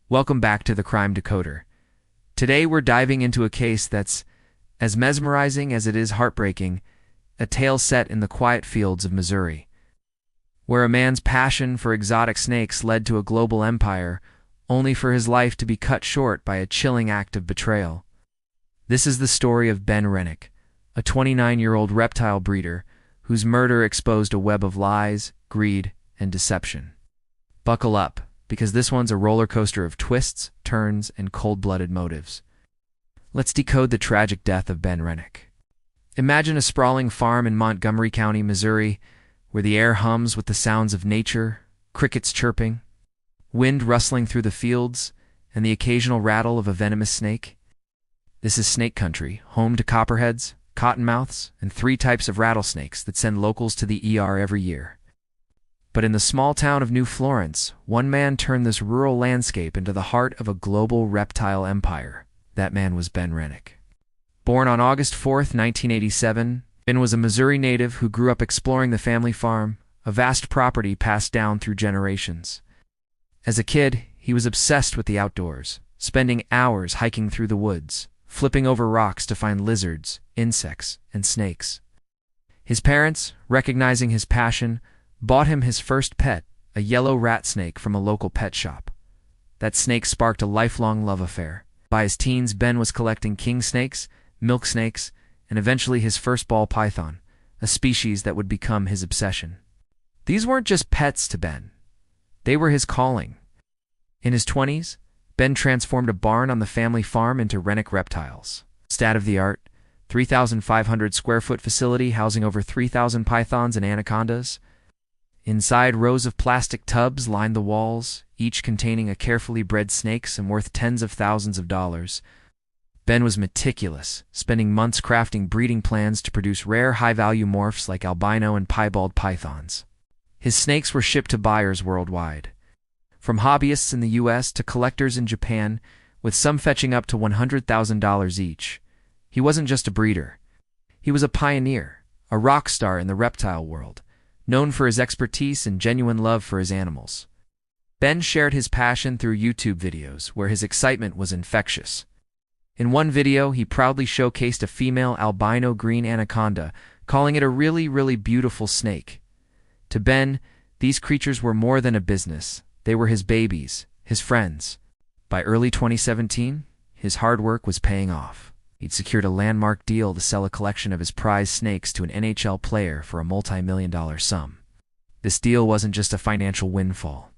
Welcome back to the Crime Decoder. Today we're diving into a case that's as mesmerizing as it is heartbreaking, a tale set in the quiet fields of Missouri, where a man's passion for exotic snakes led to a global empire, only for his life to be cut short by a chilling act of betrayal. This is the story of Ben Renick, a 29-year-old reptile breeder whose murder exposed a web of lies, greed, and deception. Buckle up, because this one's a roller coaster of twists, turns, and cold-blooded motives. Let's decode the tragic death of Ben Renick. Imagine a sprawling farm in Montgomery County, Missouri, where the air hums with the sounds of nature, crickets chirping, wind rustling through the fields, and the occasional rattle of a venomous snake. This is snake country, home to copperheads, cottonmouths, and 3 types of rattlesnakes that send locals to the ER every year. But in the small town of New Florence, one man turned this rural landscape into the heart of a global reptile empire. That man was Ben Renick. Born on August 4, 1987, Ben was a Missouri native who grew up exploring the family farm, a vast property passed down through generations. As a kid, he was obsessed with the outdoors, spending hours hiking through the woods, flipping over rocks to find lizards, insects, and snakes. His parents, recognizing his passion, bought him his first pet, a yellow rat snake from a local pet shop. That snake sparked a lifelong love affair. By his teens, Ben was collecting king snakes, milk snakes, and eventually his first ball python, a species that would become his obsession. These weren't just pets to Ben. They were his calling. In his 20s, Ben transformed a barn on the family farm into Renick Reptiles. State-of-the-art, 3,500 square foot facility housing over 3,000 pythons and anacondas. Inside, rows of plastic tubs lined the walls, each containing a carefully bred snakes and worth tens of thousands of dollars. Ben was meticulous, spending months crafting breeding plans to produce rare high-value morphs like albino and piebald pythons. His snakes were shipped to buyers worldwide, from hobbyists in the U.S. to collectors in Japan, with some fetching up to $100,000 each. He wasn't just a breeder. He was a pioneer, a rock star in the reptile world, known for his expertise and genuine love for his animals. Ben shared his passion through YouTube videos, where his excitement was infectious. In one video, he proudly showcased a female albino green anaconda, calling it a really, really beautiful snake. To Ben, these creatures were more than a business. They were his babies, his friends. By early 2017, his hard work was paying off. He'd secured a landmark deal to sell a collection of his prized snakes to an NHL player for a multi-million-dollar sum. This deal wasn't just a financial windfall.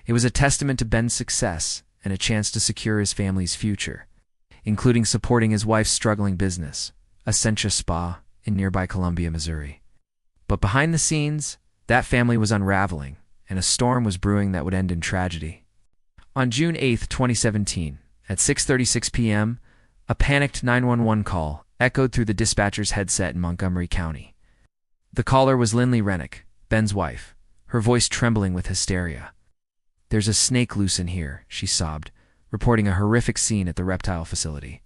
It was a testament to Ben's success and a chance to secure his family's future, including supporting his wife's struggling business, a Sencha Spa in nearby Columbia, Missouri. But behind the scenes, that family was unraveling, and a storm was brewing that would end in tragedy. On June 8, 2017, at 6:36 p.m., a panicked 911 call echoed through the dispatcher's headset in Montgomery County. The caller was Lynlee Renick, Ben's wife, her voice trembling with hysteria. "There's a snake loose in here," she sobbed, reporting a horrific scene at the reptile facility.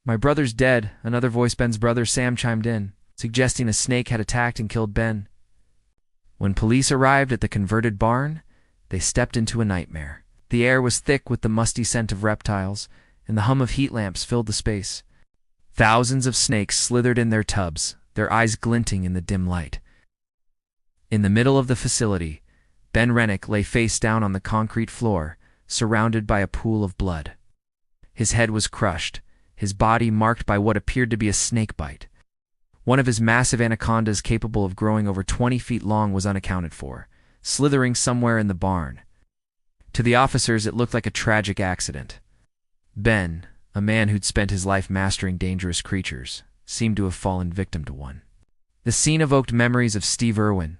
"My brother's dead," another voice, Ben's brother Sam, chimed in, suggesting a snake had attacked and killed Ben. When police arrived at the converted barn, they stepped into a nightmare. The air was thick with the musty scent of reptiles, and the hum of heat lamps filled the space. Thousands of snakes slithered in their tubs, their eyes glinting in the dim light. In the middle of the facility, Ben Renick lay face down on the concrete floor, surrounded by a pool of blood. His head was crushed, his body marked by what appeared to be a snake bite. One of his massive anacondas, capable of growing over 20 feet long, was unaccounted for, slithering somewhere in the barn. To the officers, it looked like a tragic accident. Ben, a man who'd spent his life mastering dangerous creatures, seemed to have fallen victim to one. The scene evoked memories of Steve Irwin,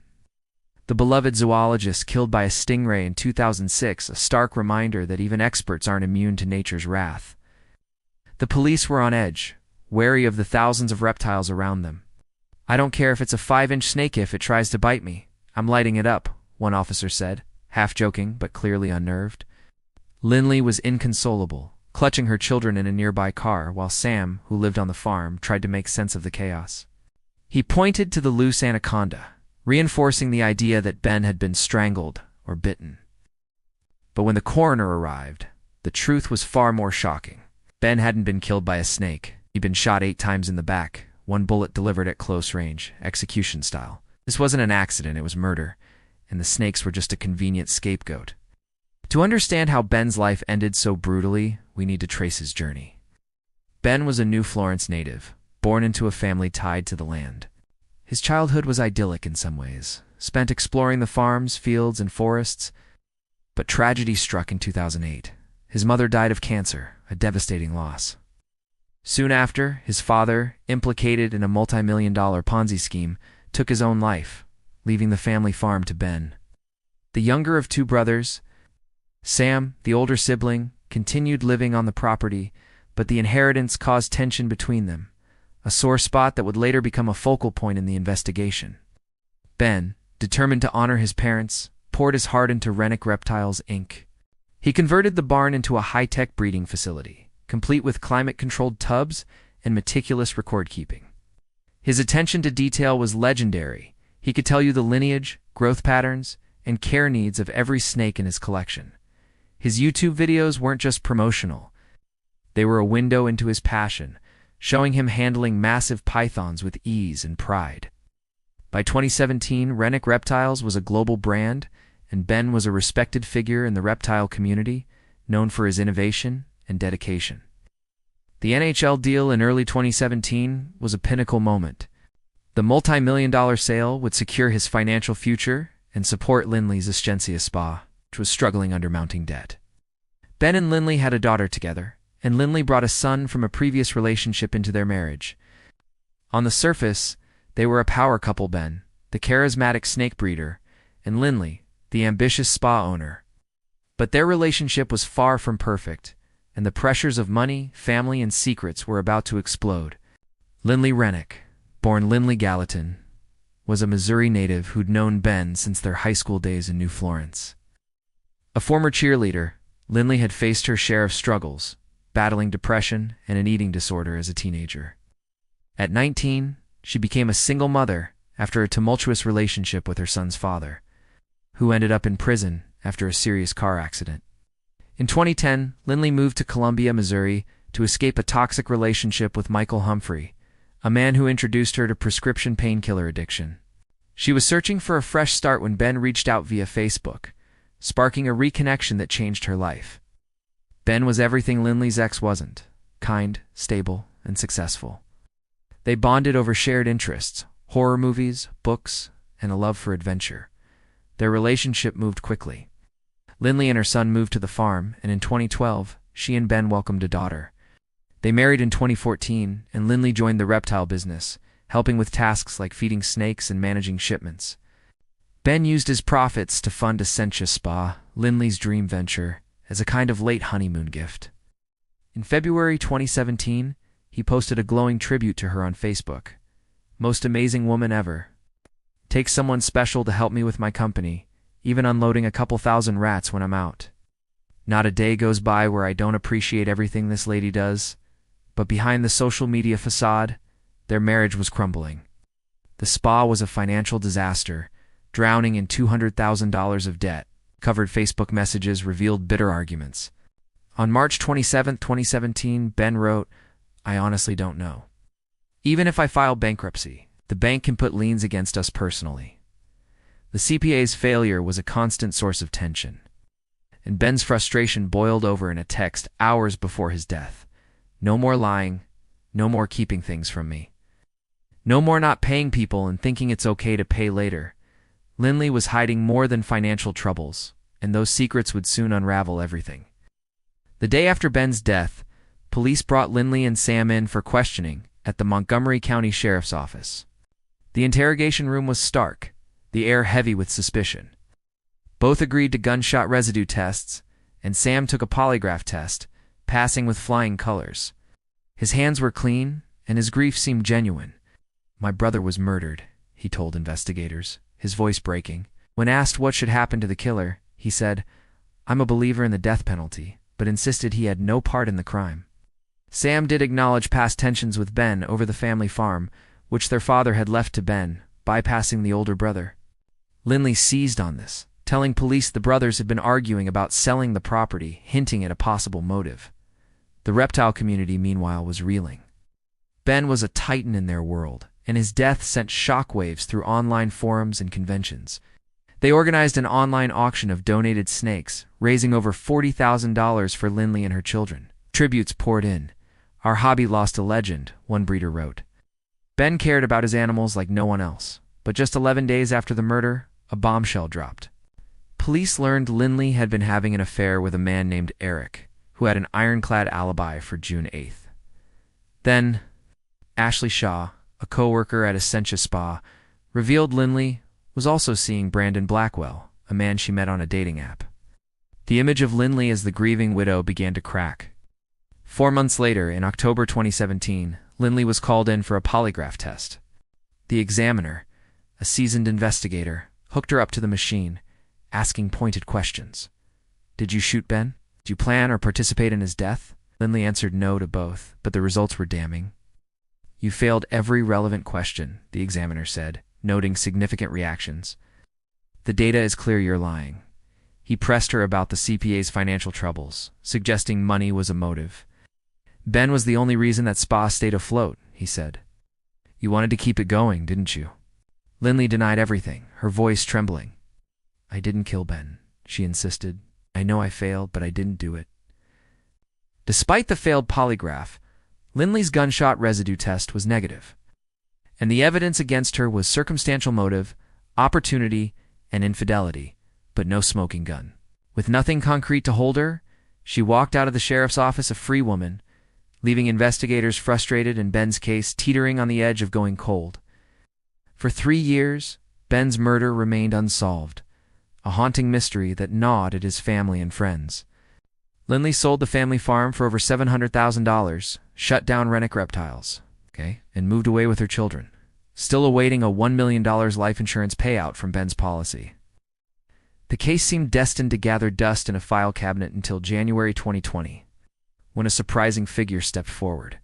the beloved zoologist killed by a stingray in 2006, a stark reminder that even experts aren't immune to nature's wrath. The police were on edge, wary of the thousands of reptiles around them. "I don't care if it's a 5-inch snake if it tries to bite me. I'm lighting it up," one officer said, half joking but clearly unnerved. Lynlee was inconsolable, clutching her children in a nearby car, while Sam, who lived on the farm, tried to make sense of the chaos. He pointed to the loose anaconda, reinforcing the idea that Ben had been strangled or bitten. But when the coroner arrived, The truth was far more shocking. Ben hadn't been killed by a snake. He'd been shot 8 times in the back, one bullet delivered at close range, execution style. This wasn't an accident, it was murder, and the snakes were just a convenient scapegoat. To understand how Ben's life ended so brutally, we need to trace his journey. Ben was a New Florence native, born into a family tied to the land. His childhood was idyllic in some ways, spent exploring the farms, fields, and forests. But tragedy struck in 2008. His mother died of cancer, a devastating loss. Soon after, his father, implicated in a multi-million-dollar Ponzi scheme, took his own life, leaving the family farm to Ben. The younger of 2 brothers, Sam, the older sibling, continued living on the property, but the inheritance caused tension between them, a sore spot that would later become a focal point in the investigation. Ben, determined to honor his parents, poured his heart into Renick Reptiles, Inc. He converted the barn into a high-tech breeding facility, complete with climate-controlled tubs and meticulous record-keeping. His attention to detail was legendary. He could tell you the lineage, growth patterns, and care needs of every snake in his collection. His YouTube videos weren't just promotional. They were a window into his passion, showing him handling massive pythons with ease and pride. By 2017, Renick Reptiles was a global brand, and Ben was a respected figure in the reptile community, known for his innovation and dedication. The NHL deal in early 2017 was a pinnacle moment. The multi-million-dollar sale would secure his financial future and support Lynlee's Essentia Spa, which was struggling under mounting debt. Ben and Lynlee had a daughter together, and Lynlee brought a son from a previous relationship into their marriage. On the surface, they were a power couple: Ben, the charismatic snake breeder, and Lynlee, the ambitious spa owner. But their relationship was far from perfect, and the pressures of money, family, and secrets were about to explode. Lynlee Renick, born Lynlee Gallatin, was a Missouri native who'd known Ben since their high school days in New Florence. A former cheerleader, Lynlee had faced her share of struggles, battling depression and an eating disorder as a teenager. At 19, she became a single mother after a tumultuous relationship with her son's father, who ended up in prison after a serious car accident. In 2010, Lynlee moved to Columbia, Missouri, to escape a toxic relationship with Michael Humphrey, a man who introduced her to prescription painkiller addiction. She was searching for a fresh start when Ben reached out via Facebook, sparking a reconnection that changed her life. Ben was everything Lynlee's ex wasn't: kind, stable, and successful. They bonded over shared interests: horror movies, books, and a love for adventure. Their relationship moved quickly. Lynlee and her son moved to the farm, and in 2012, she and Ben welcomed a daughter. They married in 2014, and Lynlee joined the reptile business, helping with tasks like feeding snakes and managing shipments. Ben used his profits to fund Essentia Spa, Lynlee's dream venture, as a kind of late honeymoon gift. In February 2017, he posted a glowing tribute to her on Facebook. "Most amazing woman ever. Takes someone special to help me with my company, even unloading a couple thousand rats when I'm out. Not a day goes by where I don't appreciate everything this lady does." But behind the social media facade, their marriage was crumbling. The spa was a financial disaster, drowning in $200,000 of debt. Covered Facebook messages revealed bitter arguments. On March 27, 2017, Ben wrote, "I honestly don't know. Even if I file bankruptcy, the bank can put liens against us personally." The CPA's failure was a constant source of tension, and Ben's frustration boiled over in a text hours before his death. "No more lying, no more keeping things from me. No more not paying people and thinking it's okay to pay later." Lynlee was hiding more than financial troubles, and those secrets would soon unravel everything. The day after Ben's death, police brought Lynlee and Sam in for questioning at the Montgomery County Sheriff's Office. The interrogation room was stark, the air heavy with suspicion. Both agreed to gunshot residue tests, and Sam took a polygraph test, passing with flying colors. His hands were clean, and his grief seemed genuine. "My brother was murdered," he told investigators, his voice breaking. When asked what should happen to the killer, he said, "I'm a believer in the death penalty," but insisted he had no part in the crime. Sam did acknowledge past tensions with Ben over the family farm, which their father had left to Ben, bypassing the older brother. Lynlee seized on this, telling police the brothers had been arguing about selling the property, hinting at a possible motive. The reptile community, meanwhile, was reeling. Ben was a titan in their world, and his death sent shockwaves through online forums and conventions. They organized an online auction of donated snakes, raising over $40,000 for Lynlee and her children. Tributes poured in. "Our hobby lost a legend," one breeder wrote. Ben cared about his animals like no one else, but just 11 days after the murder, a bombshell dropped. Police learned Lynlee had been having an affair with a man named Eric, who had an ironclad alibi for June 8th. Then, Ashley Shaw, a co-worker at Essentia Spa, revealed Lynlee was also seeing Brandon Blackwell, a man she met on a dating app. The image of Lynlee as the grieving widow began to crack. 4 months later, in October 2017, Lynlee was called in for a polygraph test. The examiner, a seasoned investigator, hooked her up to the machine, asking pointed questions. "Did you shoot Ben? Did you plan or participate in his death?" Lynlee answered no to both, but the results were damning. "You failed every relevant question," the examiner said, noting significant reactions. "The data is clear you're lying." He pressed her about the CPA's financial troubles, suggesting money was a motive. "Ben was the only reason that spa stayed afloat," he said. "You wanted to keep it going, didn't you?" Lynlee denied everything, her voice trembling. "I didn't kill Ben," she insisted. "I know I failed, but I didn't do it." Despite the failed polygraph, Lynlee's gunshot residue test was negative, and the evidence against her was circumstantial motive, opportunity, and infidelity, but no smoking gun. With nothing concrete to hold her, she walked out of the sheriff's office a free woman, leaving investigators frustrated and Ben's case teetering on the edge of going cold. For 3 years, Ben's murder remained unsolved, a haunting mystery that gnawed at his family and friends. Lynlee sold the family farm for over $700,000, shut down Renick Reptiles, and moved away with her children, still awaiting a $1 million life insurance payout from Ben's policy. The case seemed destined to gather dust in a file cabinet until January 2020, when a surprising figure stepped forward: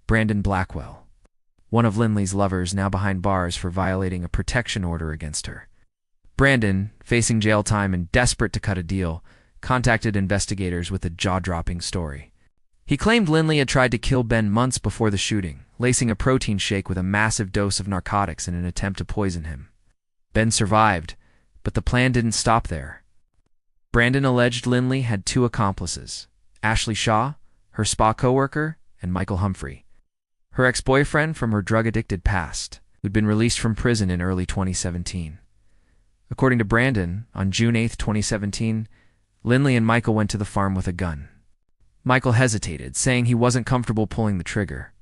Brandon Blackwell, one of Lynlee's lovers now behind bars for violating a protection order against her. Brandon, facing jail time and desperate to cut a deal, contacted investigators with a jaw-dropping story. He claimed Lynlee had tried to kill Ben months before the shooting, lacing a protein shake with a massive dose of narcotics in an attempt to poison him. Ben survived, but the plan didn't stop there. Brandon alleged Lynlee had 2 accomplices: Ashley Shaw, her spa co-worker, and Michael Humphrey, her ex-boyfriend from her drug-addicted past, who'd been released from prison in early 2017. According to Brandon, on June 8, 2017, Lynlee and Michael went to the farm with a gun. Michael hesitated, saying he wasn't comfortable pulling the trigger.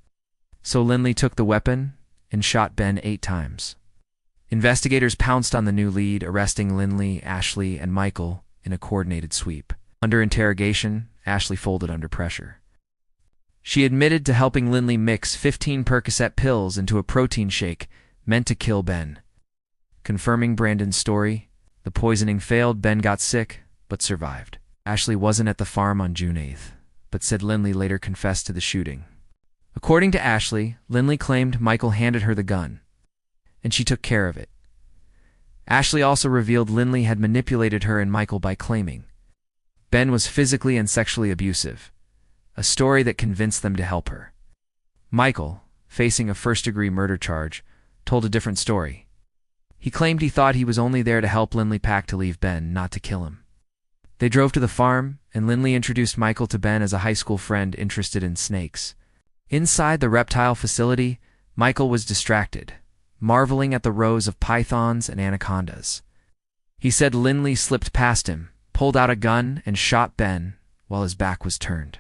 So Lynlee took the weapon and shot Ben 8 times. Investigators pounced on the new lead, arresting Lynlee, Ashley, and Michael in a coordinated sweep. Under interrogation, Ashley folded under pressure. She admitted to helping Lynlee mix 15 Percocet pills into a protein shake meant to kill Ben. Confirming Brandon's story, the poisoning failed, Ben got sick, but survived. Ashley wasn't at the farm on June 8th, but said Lynlee later confessed to the shooting. According to Ashley, Lynlee claimed Michael handed her the gun, and she took care of it. Ashley also revealed Lynlee had manipulated her and Michael by claiming Ben was physically and sexually abusive, a story that convinced them to help her. Michael, facing a first-degree murder charge, told a different story. He claimed he thought he was only there to help Lynlee pack to leave Ben, not to kill him. They drove to the farm, and Lynlee introduced Michael to Ben as a high school friend interested in snakes. Inside the reptile facility, Michael was distracted, marveling at the rows of pythons and anacondas. He said Lynlee slipped past him, pulled out a gun, and shot Ben while his back was turned.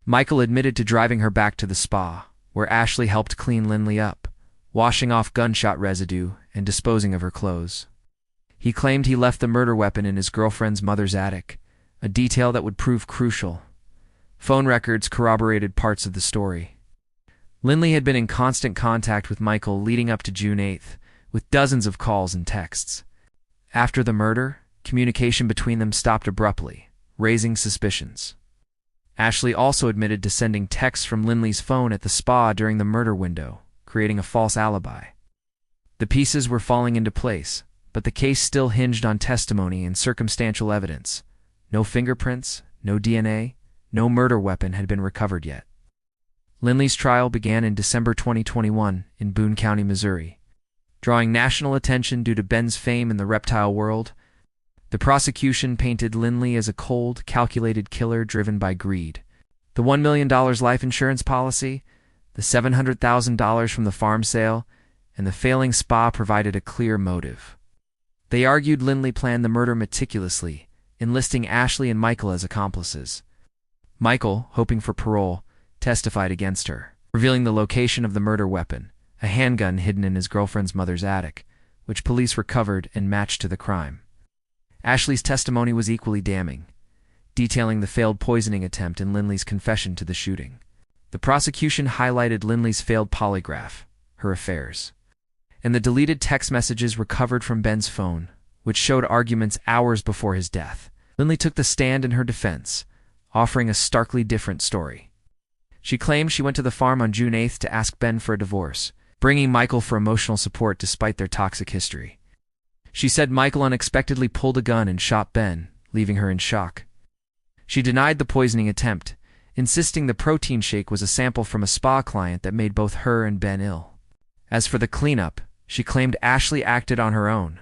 Michael admitted to driving her back to the spa, where Ashley helped clean Lynlee up, washing off gunshot residue and disposing of her clothes. He claimed he left the murder weapon in his girlfriend's mother's attic, a detail that would prove crucial. Phone records corroborated parts of the story. Lynlee had been in constant contact with Michael leading up to June 8th, with dozens of calls and texts. After the murder, communication between them stopped abruptly, raising suspicions. Ashley also admitted to sending texts from Lynlee's phone at the spa during the murder window, creating a false alibi. The pieces were falling into place, but the case still hinged on testimony and circumstantial evidence. No fingerprints, no DNA, no murder weapon had been recovered yet. Lynlee's trial began in December 2021 in Boone County, Missouri. Drawing national attention due to Ben's fame in the reptile world, the prosecution painted Lynlee as a cold, calculated killer driven by greed. The $1 million life insurance policy, the $700,000 from the farm sale, and the failing spa provided a clear motive. They argued Lynlee planned the murder meticulously, enlisting Ashley and Michael as accomplices. Michael, hoping for parole, testified against her, revealing the location of the murder weapon, a handgun hidden in his girlfriend's mother's attic, which police recovered and matched to the crime. Ashley's testimony was equally damning, detailing the failed poisoning attempt and Lynlee's confession to the shooting. The prosecution highlighted Lynlee's failed polygraph, her affairs, and the deleted text messages recovered from Ben's phone, which showed arguments hours before his death. Lynlee took the stand in her defense, offering a starkly different story. She claimed she went to the farm on June 8th to ask Ben for a divorce, bringing Michael for emotional support despite their toxic history. She said Michael unexpectedly pulled a gun and shot Ben, leaving her in shock. She denied the poisoning attempt, insisting the protein shake was a sample from a spa client that made both her and Ben ill. As for the cleanup, she claimed Ashley acted on her own,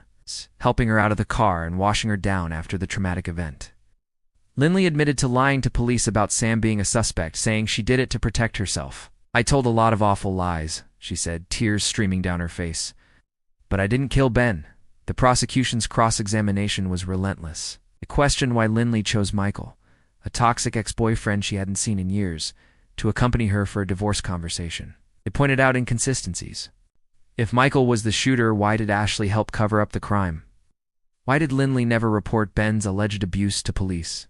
helping her out of the car and washing her down after the traumatic event. Lynlee admitted to lying to police about Sam being a suspect, saying she did it to protect herself. "I told a lot of awful lies," she said, tears streaming down her face. "But I didn't kill Ben." The prosecution's cross-examination was relentless. It questioned why Lynlee chose Michael, a toxic ex-boyfriend she hadn't seen in years, to accompany her for a divorce conversation. It pointed out inconsistencies. If Michael was the shooter, why did Ashley help cover up the crime? Why did Lynlee never report Ben's alleged abuse to police?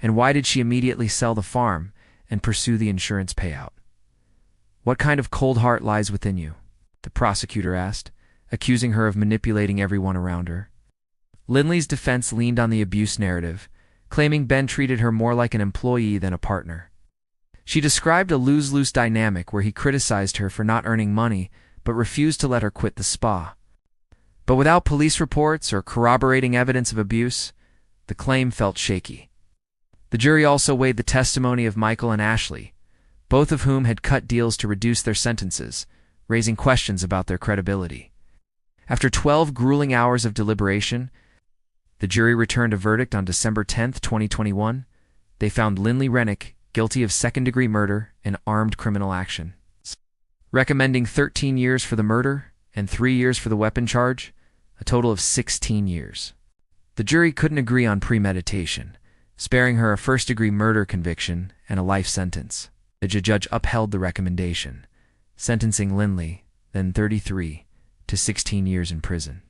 And why did she immediately sell the farm and pursue the insurance payout? "What kind of cold heart lies within you?" the prosecutor asked, accusing her of manipulating everyone around her. Lynlee's defense leaned on the abuse narrative, claiming Ben treated her more like an employee than a partner. She described a lose-lose dynamic where he criticized her for not earning money but refused to let her quit the spa. But without police reports or corroborating evidence of abuse, the claim felt shaky. The jury also weighed the testimony of Michael and Ashley, both of whom had cut deals to reduce their sentences, raising questions about their credibility. After 12 grueling hours of deliberation, the jury returned a verdict on December 10, 2021. They found Lynlee Renick guilty of second-degree murder and armed criminal action, recommending 13 years for the murder and 3 years for the weapon charge, a total of 16 years. The jury couldn't agree on premeditation, sparing her a first-degree murder conviction and a life sentence. The judge upheld the recommendation, sentencing Lynlee, then 33, to 16 years in prison.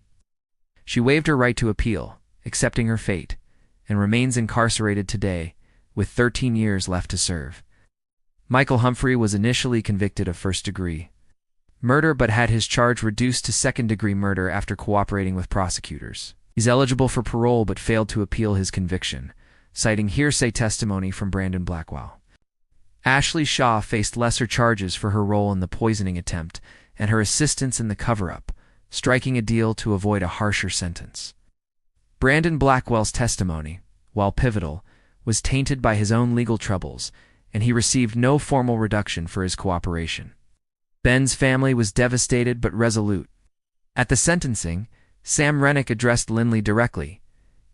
She waived her right to appeal, accepting her fate, and remains incarcerated today, with 13 years left to serve. Michael Humphrey was initially convicted of first-degree murder but had his charge reduced to second-degree murder after cooperating with prosecutors. He's eligible for parole but failed to appeal his conviction, citing hearsay testimony from Brandon Blackwell. Ashley Shaw faced lesser charges for her role in the poisoning attempt and her assistance in the cover-up, striking a deal to avoid a harsher sentence. Brandon Blackwell's testimony, while pivotal, was tainted by his own legal troubles, and he received no formal reduction for his cooperation. Ben's family was devastated but resolute. At the sentencing, Sam Renick addressed Lynlee directly.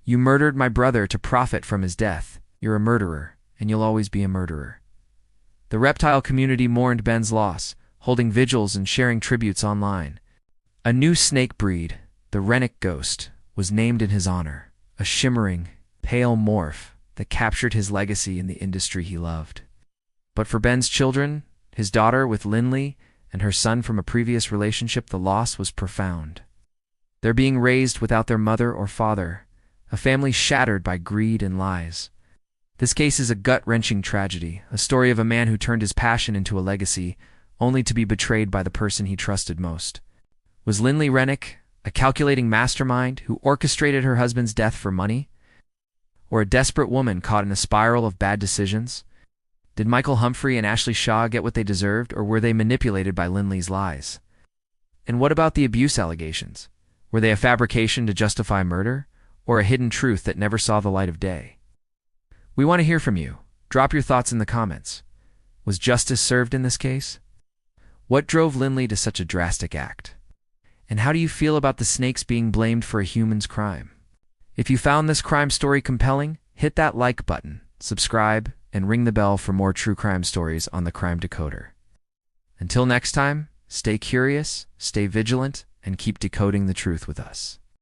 "You murdered my brother to profit from his death. You're a murderer, and you'll always be a murderer." The reptile community mourned Ben's loss, holding vigils and sharing tributes online. A new snake breed, the Renick Ghost, was named in his honor, a shimmering, pale morph that captured his legacy in the industry he loved. But for Ben's children, his daughter with Lynlee, and her son from a previous relationship, the loss was profound. They're being raised without their mother or father, a family shattered by greed and lies. This case is a gut-wrenching tragedy, a story of a man who turned his passion into a legacy, only to be betrayed by the person he trusted most. Was Lynlee Renick a calculating mastermind who orchestrated her husband's death for money? Or a desperate woman caught in a spiral of bad decisions? Did Michael Humphrey and Ashley Shaw get what they deserved, or were they manipulated by Lynlee's lies? And what about the abuse allegations? Were they a fabrication to justify murder, or a hidden truth that never saw the light of day? We want to hear from you. Drop your thoughts in the comments. Was justice served in this case? What drove Lynlee to such a drastic act? And how do you feel about the snakes being blamed for a human's crime? If you found this crime story compelling, hit that like button, subscribe, and ring the bell for more true crime stories on the Crime Decoder. Until next time, stay curious, stay vigilant, and keep decoding the truth with us.